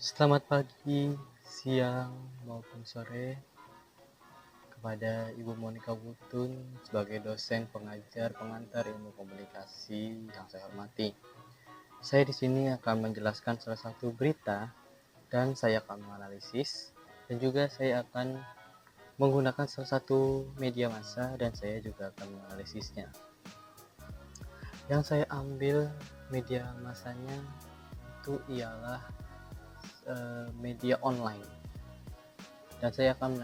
Selamat pagi, siang, maupun sore kepada Ibu Monica Wutun sebagai dosen pengajar pengantar ilmu komunikasi yang saya hormati. Saya di sini akan menjelaskan salah satu berita dan saya akan menganalisis dan juga saya akan menggunakan salah satu media massa dan saya juga akan menganalisisnya. Yang saya ambil media massanya itu ialah media online. Dan saya akan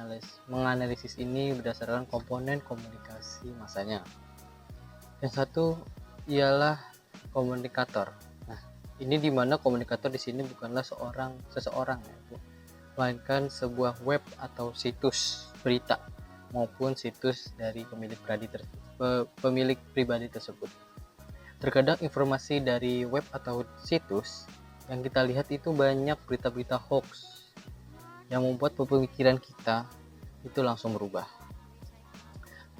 menganalisis ini berdasarkan komponen komunikasi massanya. Yang satu ialah komunikator. Nah, ini di mana komunikator di sini bukanlah seseorang yaitu, melainkan sebuah web atau situs berita maupun situs dari pemilik pribadi tersebut. Terkadang informasi dari web atau situs yang kita lihat itu banyak berita-berita hoax yang membuat pemikiran kita itu langsung berubah.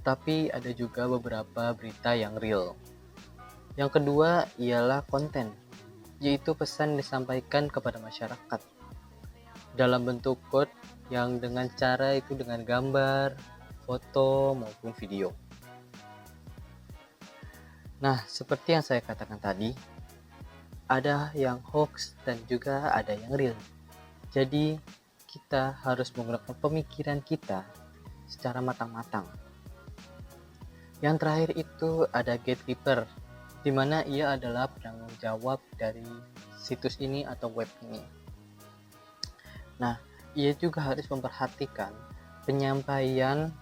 Tapi ada juga beberapa berita yang real. Yang kedua ialah konten, yaitu pesan disampaikan kepada masyarakat dalam bentuk quote yang dengan cara itu dengan gambar, foto maupun video. Nah, seperti yang saya katakan tadi, ada yang hoax dan juga ada yang real. Jadi kita harus menggunakan pemikiran kita secara matang-matang. Yang terakhir itu ada gatekeeper, di mana ia adalah penanggung jawab dari situs ini atau web ini. Nah, ia juga harus memperhatikan penyampaian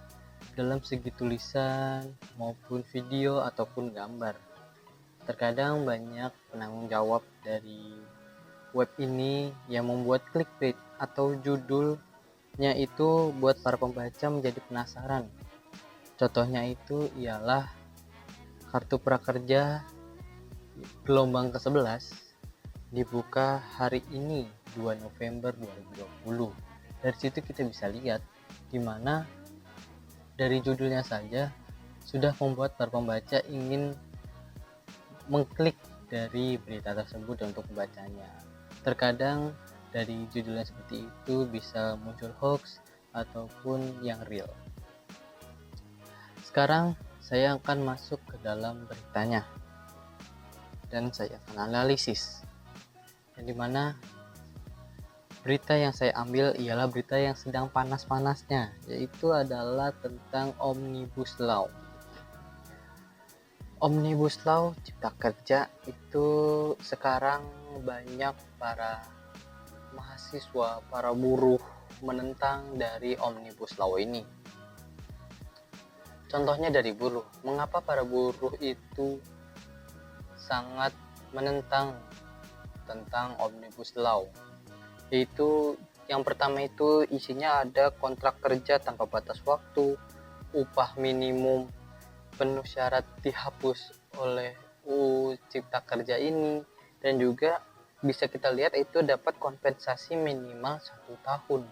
dalam segi tulisan maupun video ataupun gambar. Terkadang banyak penanggung jawab dari web ini yang membuat clickbait atau judulnya itu buat para pembaca menjadi penasaran. Contohnya itu ialah kartu prakerja gelombang ke-11 dibuka hari ini 2 November 2020. Dari situ kita bisa lihat di mana dari judulnya saja sudah membuat para pembaca ingin mengklik dari berita tersebut untuk membacanya. Terkadang dari judulnya seperti itu bisa muncul hoax ataupun yang real. Sekarang saya akan masuk ke dalam beritanya dan saya akan analisis. Yang dimana berita yang saya ambil ialah berita yang sedang panas-panasnya, yaitu adalah tentang Omnibus Law. Omnibus Law Cipta Kerja itu sekarang banyak para mahasiswa, para buruh menentang dari Omnibus Law ini. Contohnya dari buruh. Mengapa para buruh itu sangat menentang tentang Omnibus Law? Yaitu yang pertama itu isinya ada kontrak kerja tanpa batas waktu, upah minimum penuh syarat dihapus oleh UU Cipta Kerja ini, dan juga bisa kita lihat itu dapat kompensasi minimal 1 tahun.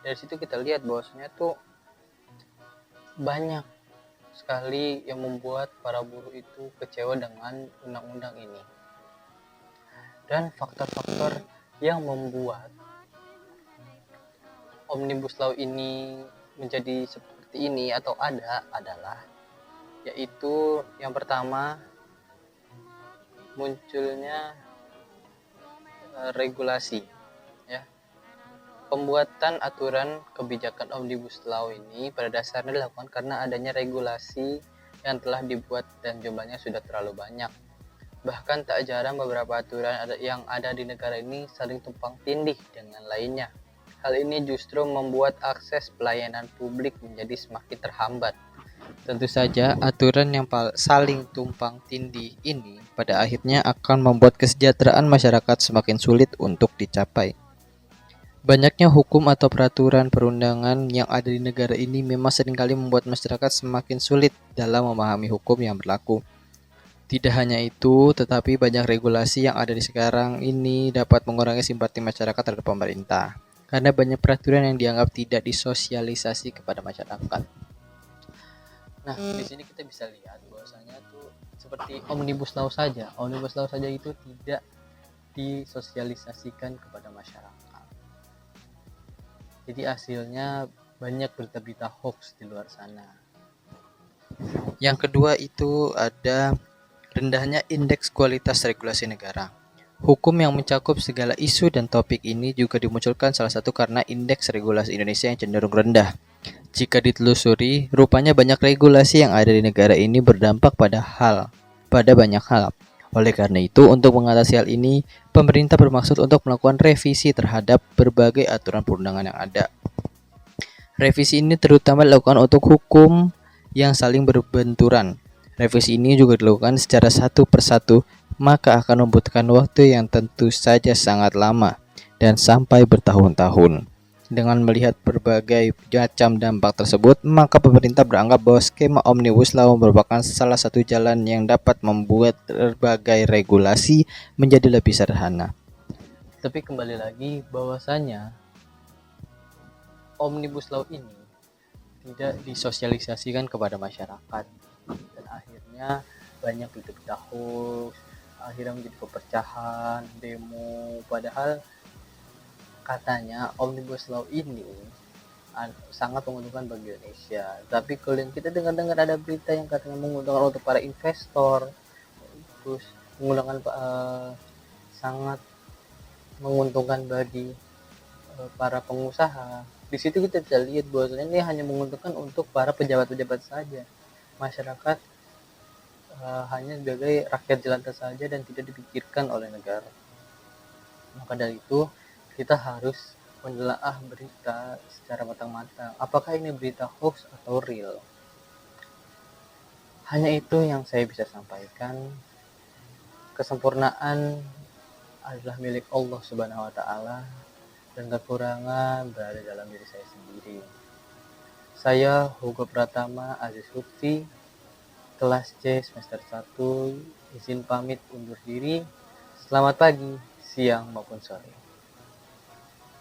Dari situ kita lihat bahwasanya tuh banyak sekali yang membuat para buruh itu kecewa dengan undang-undang ini. Dan faktor-faktor yang membuat Omnibus Law ini menjadi seperti ini atau ada adalah yaitu yang pertama munculnya regulasi ya. Pembuatan aturan kebijakan Omnibus Law ini pada dasarnya dilakukan karena adanya regulasi yang telah dibuat dan jumlahnya sudah terlalu banyak. Bahkan tak jarang beberapa aturan yang ada di negara ini saling tumpang tindih dengan lainnya. Hal ini justru membuat akses pelayanan publik menjadi semakin terhambat. Tentu saja, aturan yang saling tumpang tindih ini pada akhirnya akan membuat kesejahteraan masyarakat semakin sulit untuk dicapai. Banyaknya hukum atau peraturan perundangan yang ada di negara ini memang seringkali membuat masyarakat semakin sulit dalam memahami hukum yang berlaku. Tidak hanya itu, tetapi banyak regulasi yang ada di sekarang ini dapat mengurangi simpati masyarakat terhadap pemerintah, karena banyak peraturan yang dianggap tidak disosialisasi kepada masyarakat. Nah, di sini kita bisa lihat bahwasanya tuh seperti Omnibus Law saja. Omnibus Law saja itu tidak disosialisasikan kepada masyarakat. Jadi hasilnya banyak berita-berita hoax di luar sana. Yang kedua itu ada rendahnya indeks kualitas regulasi negara. Hukum yang mencakup segala isu dan topik ini juga dimunculkan salah satu karena indeks regulasi Indonesia yang cenderung rendah. Jika ditelusuri, rupanya banyak regulasi yang ada di negara ini berdampak pada banyak hal. Oleh karena itu, untuk mengatasi hal ini, pemerintah bermaksud untuk melakukan revisi terhadap berbagai aturan perundangan yang ada. Revisi ini terutama dilakukan untuk hukum yang saling berbenturan. Revisi ini juga dilakukan secara satu persatu, maka akan membutuhkan waktu yang tentu saja sangat lama dan sampai bertahun-tahun. Dengan melihat berbagai macam dampak tersebut, maka pemerintah beranggap bahwa skema Omnibus Law merupakan salah satu jalan yang dapat membuat berbagai regulasi menjadi lebih sederhana. Tapi kembali lagi bahwasanya Omnibus Law ini tidak disosialisasikan kepada masyarakat, dan akhirnya banyak berita hoax, akhirnya menjadi perpecahan, demo. Padahal katanya Omnibus Law ini sangat menguntungkan bagi Indonesia. Tapi kalau yang kita dengar-dengar ada berita yang katanya menguntungkan untuk para investor, terus menguntungkan sangat menguntungkan bagi para pengusaha. Di situ kita bisa lihat bahwasanya ini hanya menguntungkan untuk para pejabat-pejabat saja. Masyarakat hanya sebagai rakyat jelata saja dan tidak dipikirkan oleh negara. Maka dari itu kita harus menelaah berita secara matang-matang. Apakah ini berita hoax atau real? Hanya itu yang saya bisa sampaikan. Kesempurnaan adalah milik Allah Subhanahu wa taala dan kekurangan berada dalam diri saya sendiri. Saya Hugo Pratama Aziz Lutfi, kelas C semester 1, izin pamit undur diri. Selamat pagi, siang maupun sore.